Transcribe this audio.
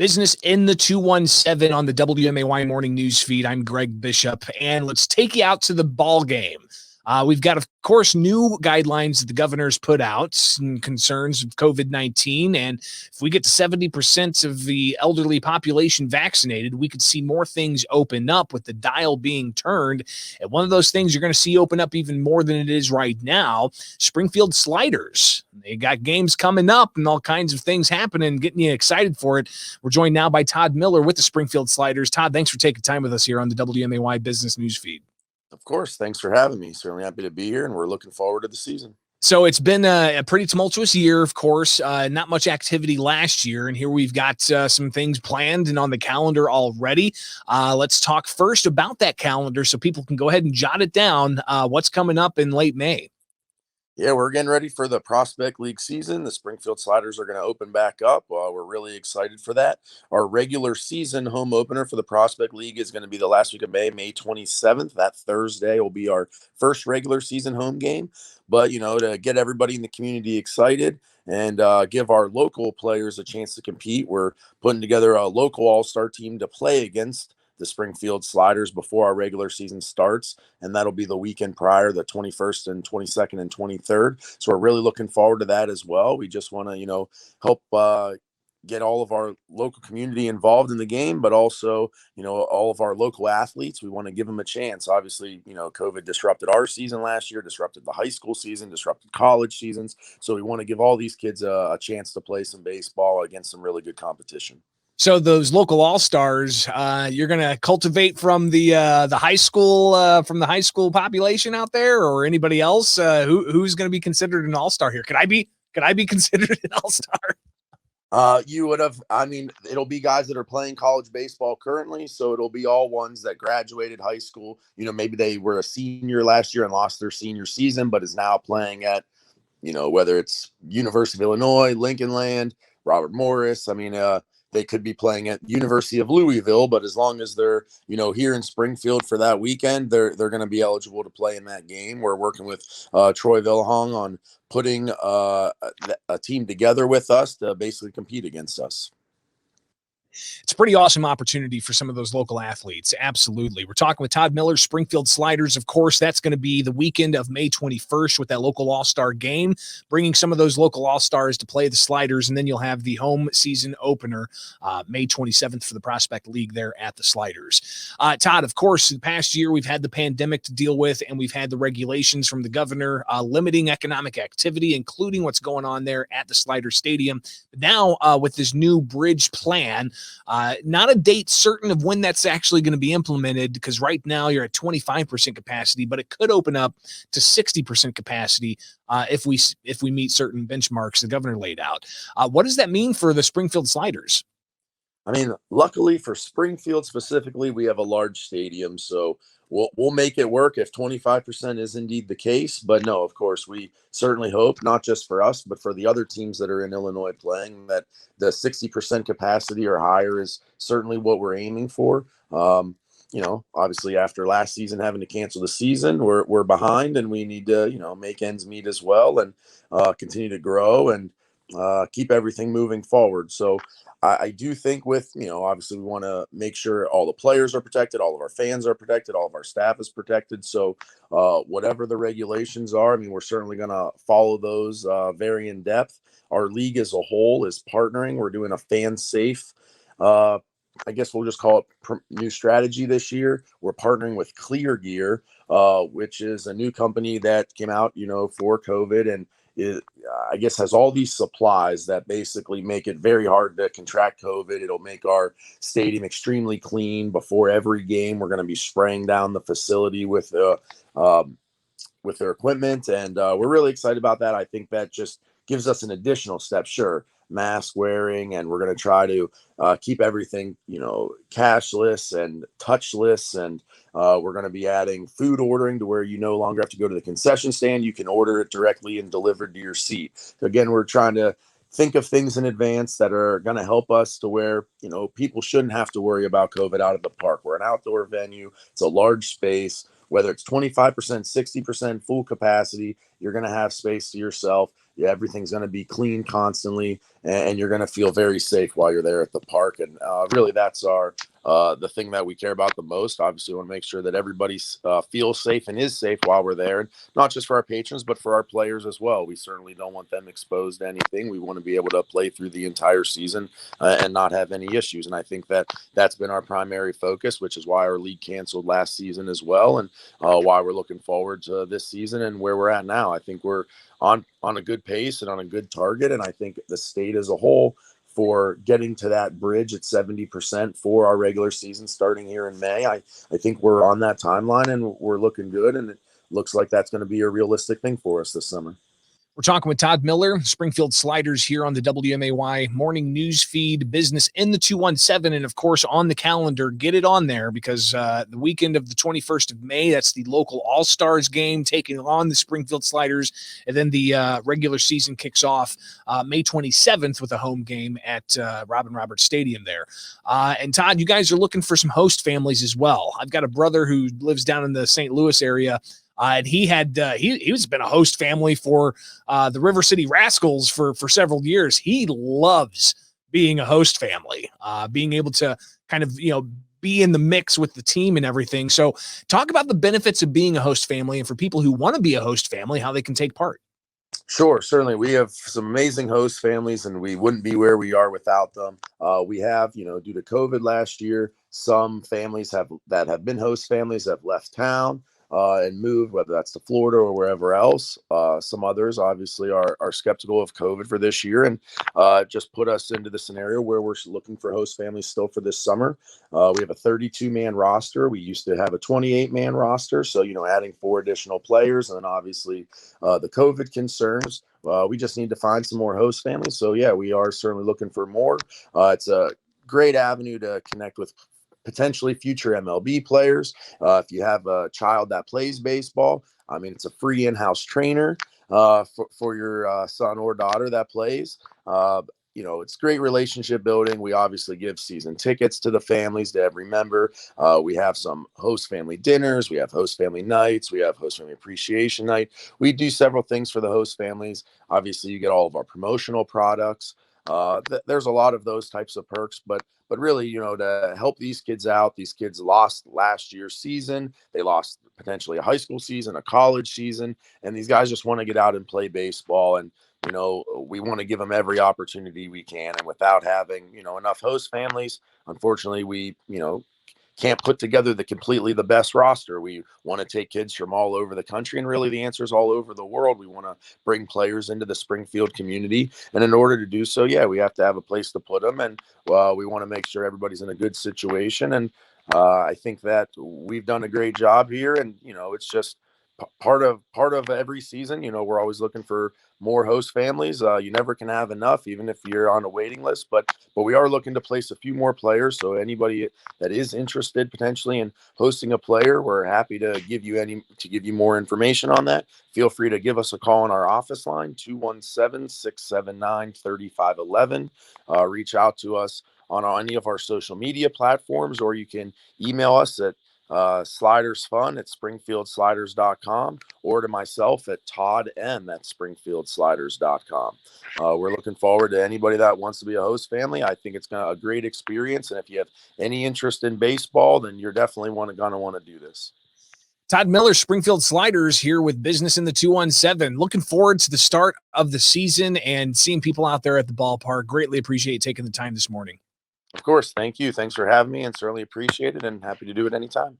Business in the 217 on the WMAY morning news feed. I'm Greg Bishop, and let's take you out to the ball game. We've got, of course, new guidelines that the governor's put out and concerns of COVID-19. And if we get to 70% of the elderly population vaccinated, we could see more things open up with the dial being turned. And one of those things you're going to see open up even more than it is right now, Springfield Sliders. They got games coming up and all kinds of things happening, getting you excited for it. We're joined now by Todd Miller with the Springfield Sliders. Todd, thanks for taking time with us here on the WMAY Business News Feed. Of course. Thanks for having me. Certainly happy to be here, and we're looking forward to the season. So it's been a pretty tumultuous year, of course, not much activity last year. And here we've got some things planned and on the calendar already. Let's talk first about that calendar so people can go ahead and jot it down. What's coming up in late May? Yeah, we're getting ready for the Prospect League season. The Springfield Sliders are going to open back up. We're really excited for that. Our regular season home opener for the Prospect League is going to be the last week of May, May 27th. That Thursday will be our first regular season home game. But, to get everybody in the community excited and give our local players a chance to compete, we're putting together a local all-star team to play against the Springfield Sliders before our regular season starts, and that'll be the weekend prior, the 21st and 22nd and 23rd. So we're really looking forward to that as well. We just want to, help get all of our local community involved in the game, but also, all of our local athletes. We want to give them a chance. Obviously, COVID disrupted our season last year, disrupted the high school season, disrupted college seasons. So we want to give all these kids a chance to play some baseball against some really good competition. So those local all-stars, you're going to cultivate from the high school population out there, or anybody else who's going to be considered an all-star here? Could I be considered an all-star? You would have. It'll be guys that are playing college baseball currently, so it'll be all ones that graduated high school. Maybe they were a senior last year and lost their senior season, but is now playing at, whether it's University of Illinois, Lincoln Land, Robert Morris. They could be playing at University of Louisville, but as long as they're, here in Springfield for that weekend, they're going to be eligible to play in that game. We're working with Troy Villahong on putting a team together with us to basically compete against us. It's a pretty awesome opportunity for some of those local athletes. Absolutely. We're talking with Todd Miller, Springfield Sliders. Of course, that's going to be the weekend of May 21st with that local all-star game, bringing some of those local all-stars to play the Sliders. And then you'll have the home season opener, May 27th for the Prospect League there at the Sliders. Todd, of course, the past year we've had the pandemic to deal with, and we've had the regulations from the governor limiting economic activity, including what's going on there at the Sliders Stadium. But now with this new bridge plan, not a date certain of when that's actually going to be implemented, because right now you're at 25% capacity, but it could open up to 60% capacity if we meet certain benchmarks the governor laid out. What does that mean for the Springfield Sliders? Luckily for Springfield specifically, we have a large stadium, so we'll make it work if 25% is indeed the case. But no, of course, we certainly hope, not just for us, but for the other teams that are in Illinois playing, that the 60% capacity or higher is certainly what we're aiming for. Obviously after last season having to cancel the season, we're behind, and we need to, make ends meet as well, and continue to grow and keep everything moving forward. So I do think with, obviously we want to make sure all the players are protected, all of our fans are protected, all of our staff is protected. So whatever the regulations are, we're certainly going to follow those very in depth. Our league as a whole is partnering. We're doing a fan safe, I guess we'll just call it new strategy this year. We're partnering with Clear Gear, which is a new company that came out, for COVID, and it, I guess, has all these supplies that basically make it very hard to contract COVID. It'll make our stadium extremely clean. Before every game, we're going to be spraying down the facility with their equipment, and we're really excited about that. I think that just gives us an additional step. Sure, mask wearing, and we're going to try to keep everything, cashless and touchless, and we're going to be adding food ordering to where you no longer have to go to the concession stand. You can order it directly and delivered to your seat. So again, we're trying to think of things in advance that are going to help us to where, people shouldn't have to worry about COVID out of the park. We're an outdoor venue. It's a large space. Whether it's 25%, 60% full capacity, you're going to have space to yourself. Yeah, everything's going to be clean constantly. and you're going to feel very safe while you're there at the park. And really, that's the thing that we care about the most. Obviously, we want to make sure that everybody feels safe and is safe while we're there, and not just for our patrons, but for our players as well. We certainly don't want them exposed to anything. We want to be able to play through the entire season and not have any issues. And I think that that's been our primary focus, which is why our league canceled last season as well, and why we're looking forward to this season and where we're at now. I think we're on a good pace and on a good target, and I think the state as a whole for getting to that bridge at 70% for our regular season starting here in May. I think we're on that timeline and we're looking good, and it looks like that's going to be a realistic thing for us this summer. We're talking with Todd Miller, Springfield Sliders here on the WMAY morning news feed, business in the 217, and of course on the calendar. Get it on there because the weekend of the 21st of May, that's the local All-Stars game taking on the Springfield Sliders, and then the regular season kicks off May 27th with a home game at Robin Roberts Stadium there. And Todd, you guys are looking for some host families as well. I've got a brother who lives down in the St. Louis area. And he had he's been a host family for the River City Rascals for several years. He loves being a host family, being able to kind of be in the mix with the team and everything. So, talk about the benefits of being a host family, and for people who want to be a host family, how they can take part. Sure, certainly. We have some amazing host families, and we wouldn't be where we are without them. We have, due to COVID last year, some families that have been host families have left town and moved, whether that's to Florida or wherever else. Some others obviously are skeptical of COVID for this year, and just put us into the scenario where we're looking for host families still for this summer. We have a 32-man roster. We used to have a 28-man roster, so adding 4 additional players, and then obviously the COVID concerns. We just need to find some more host families. So yeah, we are certainly looking for more. It's a great avenue to connect with potentially future MLB players. If you have a child that plays baseball, I mean, it's a free in-house trainer for your son or daughter that plays. It's great relationship building. We obviously give season tickets to the families, to every member. We have some host family dinners. We have host family nights. We have host family appreciation night. We do several things for the host families. Obviously, you get all of our promotional products. There's a lot of those types of perks, but really, to help these kids out. These kids lost last year's season. They lost potentially a high school season, a college season, and these guys just want to get out and play baseball. And we want to give them every opportunity we can. And without having enough host families, unfortunately, we can't put together the best roster. We want to take kids from all over the country, and really the answer is all over the world. We want to bring players into the Springfield community, and in order to do so, yeah, we have to have a place to put them, and we want to make sure everybody's in a good situation. And I think that we've done a great job here, and it's just part of every season. We're always looking for more host families. You never can have enough, even if you're on a waiting list, but we are looking to place a few more players. So anybody that is interested potentially in hosting a player, we're happy to give you more information on that. Feel free to give us a call on our office line, 217-679-3511. Reach out to us on any of our social media platforms, or you can email us at slidersfun@springfieldsliders.com, or to myself at toddm@springfieldsliders.com. We're looking forward to anybody that wants to be a host family. I think it's a great experience, and if you have any interest in baseball, then you're definitely going to want to do this. Todd Miller, Springfield Sliders, here with Business in the 217. Looking forward to the start of the season and seeing people out there at the ballpark. Greatly appreciate you taking the time this morning. Of course. Thank you. Thanks for having me, and certainly appreciate it, and happy to do it anytime.